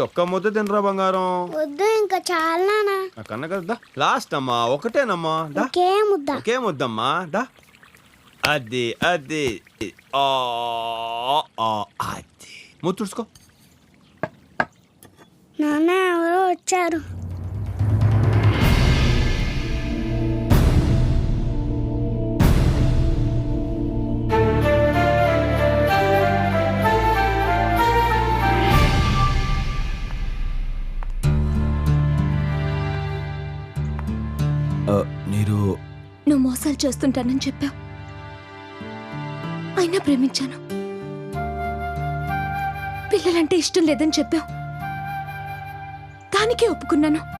ఒక్క ముద్ద తినరా బంగారం. వద్దు ఇంకా చాలా కన్న కదా లాస్ట్ అమ్మా, ఒకటేనమ్మా. దా ఒకే ముద్ద. ఒకే ముద్దమ్మా. దా అది అది ఆ, ఆ, అది ముద్దు తుడుచుకో. నాన్న ఎవరో వచ్చారు. మీరు నువ్వు మోసాలు చేస్తుంటానని చెప్పావు, అయినా ప్రేమించాను. పిల్లలంటే ఇష్టం లేదని చెప్పావు, దానికే ఒప్పుకున్నాను.